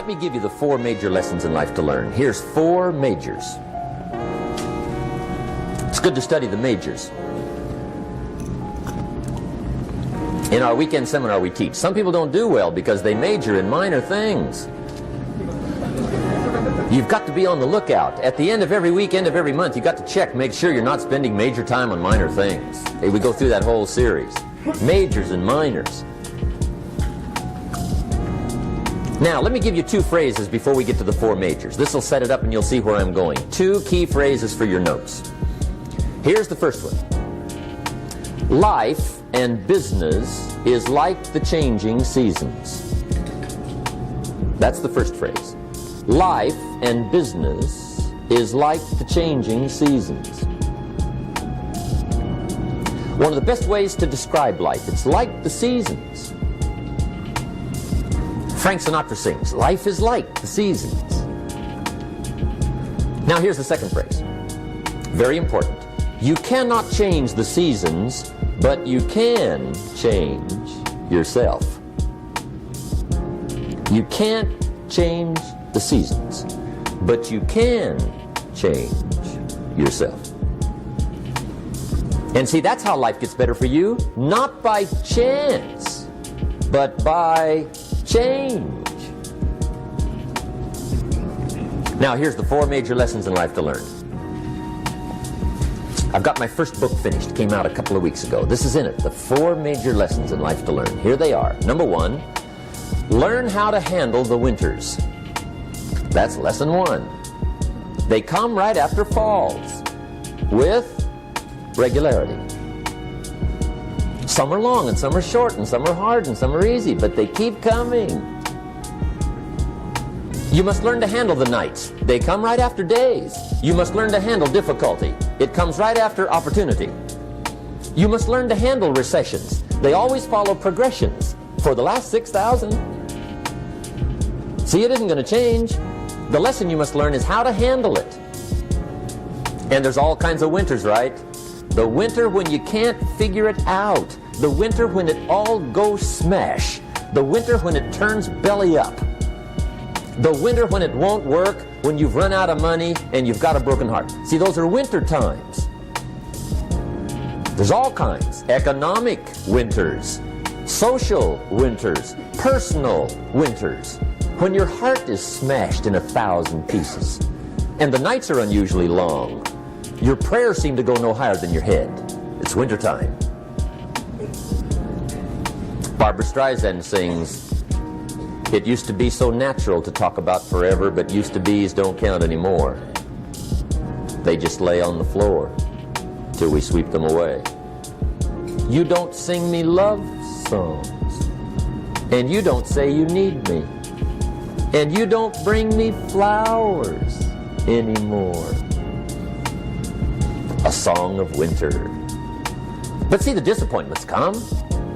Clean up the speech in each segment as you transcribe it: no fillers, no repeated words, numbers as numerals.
Let me give you the 4 major lessons in life to learn. Here's 4 majors. It's good to study the majors. In our weekend seminar we teach. Some people don't do well because they major in minor things. You've got to be on the lookout. At the end of every week, end of every month, you've got to check, make sure you're not spending major time on minor things. Hey, we go through that whole series. Majors and minors. Now, let me give you 2 phrases before we get to the 4 majors. This will set it up and you'll see where I'm going. 2 key phrases for your notes. Here's the first one. Life and business is like the changing seasons. That's the first phrase. Life and business is like the changing seasons. One of the best ways to describe life, it's like the seasons. Frank Sinatra sings, life is like the seasons. Now here's the second phrase. Very important. You cannot change the seasons, but you can change yourself. You can't change the seasons, but you can change yourself. And see, that's how life gets better for you, not by chance, but by change. Now here's the 4 major lessons in life to learn. I've got my first book finished, came out a couple of weeks ago. This is in it, the 4 major lessons in life to learn. Here they are. Number 1, learn how to handle the winters. That's lesson 1. They come right after falls, with regularity. Some are long and some are short and some are hard and some are easy, but they keep coming. You must learn to handle the nights. They come right after days. You must learn to handle difficulty. It comes right after opportunity. You must learn to handle recessions. They always follow progressions for the last 6,000. See, it isn't going to change. The lesson you must learn is how to handle it. And there's all kinds of winters, right? The winter when you can't figure it out. The winter when it all goes smash. The winter when it turns belly up. The winter when it won't work, when you've run out of money and you've got a broken heart. See, those are winter times. There's all kinds. Economic winters, social winters, personal winters. When your heart is smashed in 1,000 pieces and the nights are unusually long, your prayers seem to go no higher than your head. It's wintertime. Barbara Streisand sings, it used to be so natural to talk about forever, but used to be's don't count anymore. They just lay on the floor till we sweep them away. You don't sing me love songs, and you don't say you need me, and you don't bring me flowers anymore. A song of winter. But see, the disappointments come.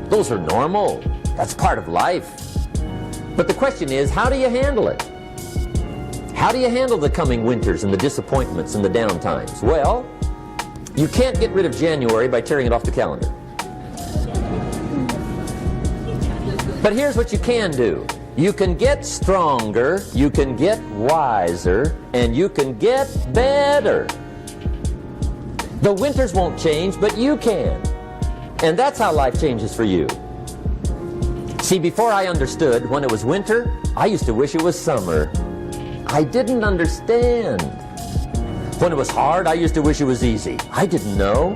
Those are normal. That's part of life. But the question is, how do you handle it? How do you handle the coming winters and the disappointments and the downtimes? Well, you can't get rid of January by tearing it off the calendar. But here's what you can do. You can get stronger, you can get wiser, and you can get better. The winters won't change, but you can. And that's how life changes for you. See, before I understood, when it was winter, I used to wish it was summer. I didn't understand. When it was hard, I used to wish it was easy. I didn't know.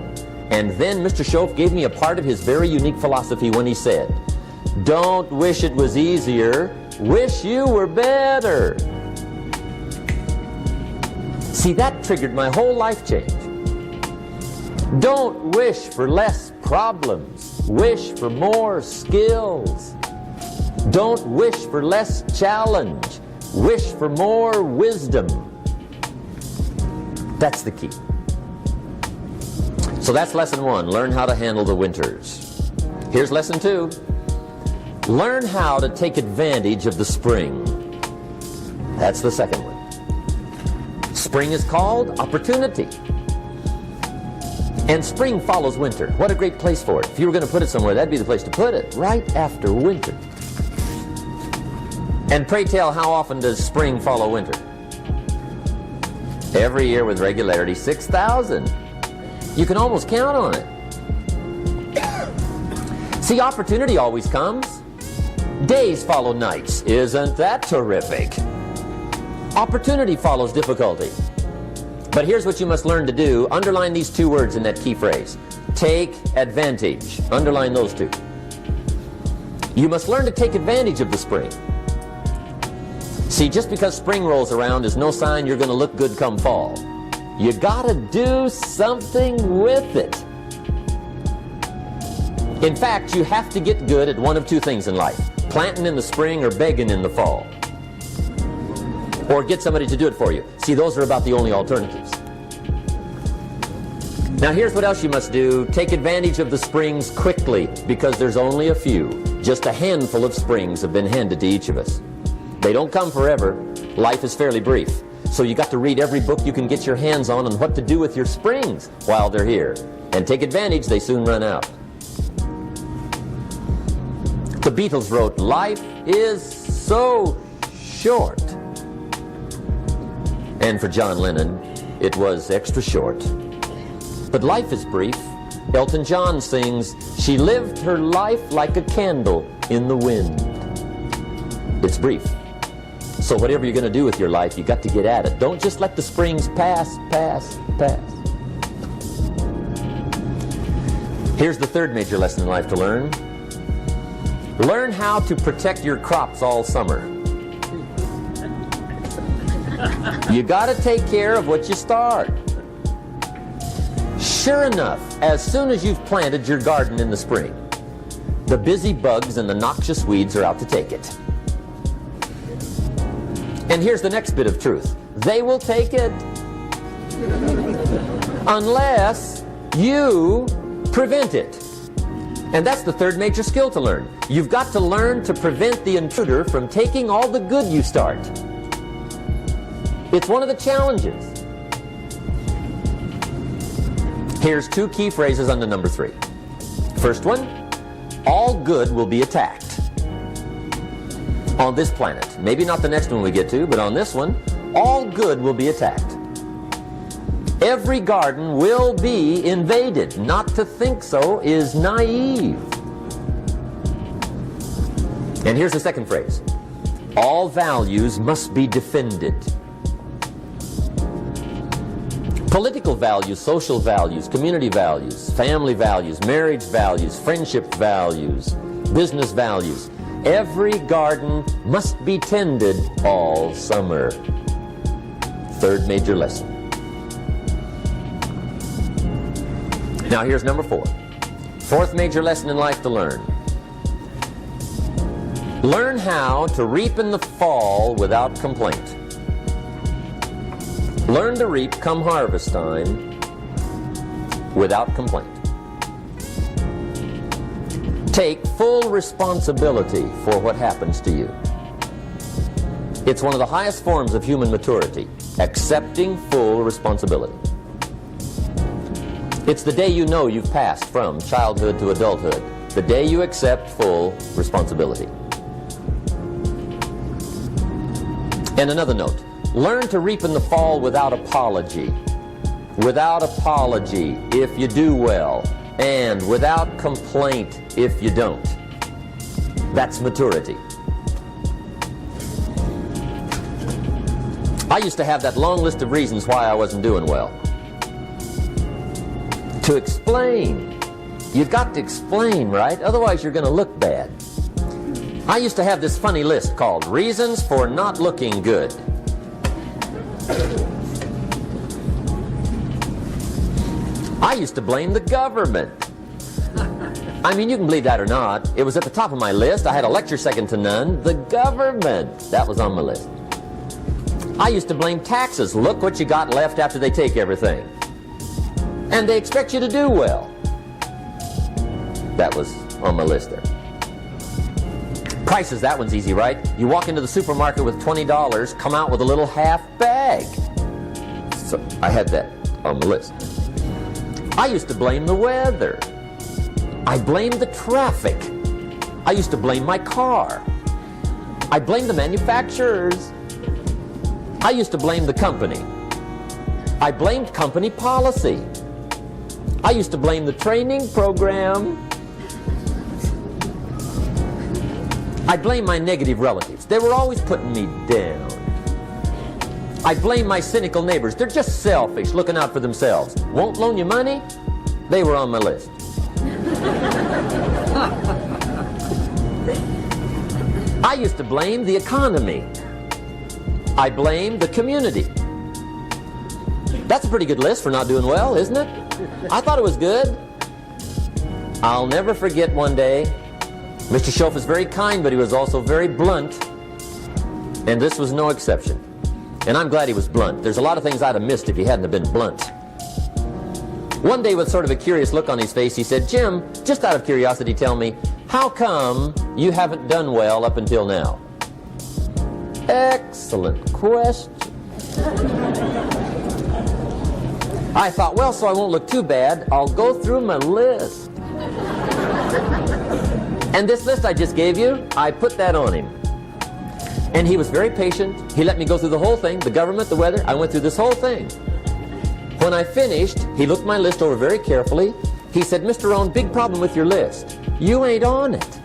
And then Mr. Schoaf gave me a part of his very unique philosophy when he said, don't wish it was easier, wish you were better. See, that triggered my whole life change. Don't wish for less problems, wish for more skills. Don't wish for less challenge, wish for more wisdom. That's the key. So that's lesson 1, learn how to handle the winters. Here's lesson 2, learn how to take advantage of the spring. That's the second one. Spring is called opportunity. And spring follows winter. What a great place for it. If you were going to put it somewhere, that'd be the place to put it, right after winter. And pray tell, how often does spring follow winter? Every year with regularity, 6,000. You can almost count on it. See, opportunity always comes. Days follow nights. Isn't that terrific? Opportunity follows difficulty. But here's what you must learn to do. Underline these two words in that key phrase. Take advantage. Underline those two. You must learn to take advantage of the spring. See, just because spring rolls around is no sign you're going to look good come fall. You got to do something with it. In fact, you have to get good at one of two things in life. Planting in the spring or begging in the fall. Or get somebody to do it for you. See, those are about the only alternatives. Now here's what else you must do. Take advantage of the springs quickly, because there's only a few. Just a handful of springs have been handed to each of us. They don't come forever. Life is fairly brief. So you got to read every book you can get your hands on what to do with your springs while they're here. And take advantage, they soon run out. The Beatles wrote, "Life is so short." And for John Lennon, it was extra short. But life is brief. Elton John sings, "She lived her life like a candle in the wind." It's brief. So whatever you're going to do with your life, you got to get at it. Don't just let the springs pass. Here's the third major lesson in life to learn. Learn how to protect your crops all summer. You got to take care of what you start. Sure enough, as soon as you've planted your garden in the spring, the busy bugs and the noxious weeds are out to take it. And here's the next bit of truth. They will take it unless you prevent it. And that's the third major skill to learn. You've got to learn to prevent the intruder from taking all the good you start. It's one of the challenges. Here's two key phrases under number 3. First one, all good will be attacked. On this planet. Maybe not the next one we get to, but on this one, all good will be attacked. Every garden will be invaded. Not to think so is naive. And here's the second phrase. All values must be defended. Political values, social values, community values, family values, marriage values, friendship values, business values. Every garden must be tended all summer. Third major lesson. Now here's number 4. Fourth major lesson in life to learn. Learn how to reap in the fall without complaint. Learn to reap come harvest time without complaint. Take full responsibility for what happens to you. It's one of the highest forms of human maturity, accepting full responsibility. It's the day you know you've passed from childhood to adulthood, the day you accept full responsibility. And another note, learn to reap in the fall without apology. Without apology if you do well, and without complaint if you don't. That's maturity. I used to have that long list of reasons why I wasn't doing well. To explain. You've got to explain, right? Otherwise you're going to look bad. I used to have this funny list called Reasons for Not Looking Good. I used to blame the government. I mean, you can believe that or not. It was at the top of my list. I had a lecture second to none. The government. That was on my list. I used to blame taxes. Look what you got left after they take everything. And they expect you to do well. That was on my list there. Prices, that one's easy, right? You walk into the supermarket with $20, come out with a little half bag. So I had that on the list. I used to blame the weather. I blamed the traffic. I used to blame my car. I blamed the manufacturers. I used to blame the company. I blamed company policy. I used to blame the training program. I blamed my negative relatives. They were always putting me down. I blame my cynical neighbors. They're just selfish, looking out for themselves. Won't loan you money? They were on my list. I used to blame the economy. I blamed the community. That's a pretty good list for not doing well, isn't it? I thought it was good. I'll never forget one day, Mr. Schoaf was very kind, but he was also very blunt, and this was no exception. And I'm glad he was blunt. There's a lot of things I'd have missed if he hadn't have been blunt. One day, with sort of a curious look on his face, he said, "Jim, just out of curiosity, tell me, how come you haven't done well up until now?" Excellent question. I thought, well, so I won't look too bad, I'll go through my list. And this list I just gave you, I put that on him. And he was very patient. He let me go through the whole thing, the government, the weather. I went through this whole thing. When I finished, he looked my list over very carefully. He said, "Mr. Rohn, big problem with your list. You ain't on it."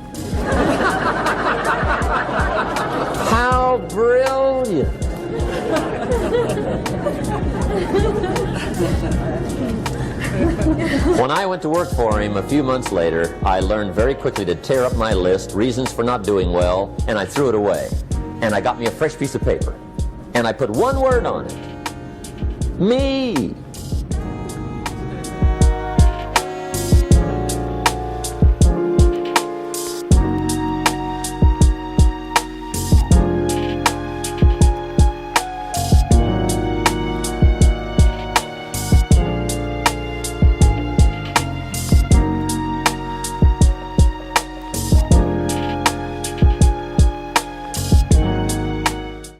How brilliant. When I went to work for him a few months later, I learned very quickly to tear up my list, reasons for not doing well, and I threw it away. And I got me a fresh piece of paper. And I put one word on it. Me.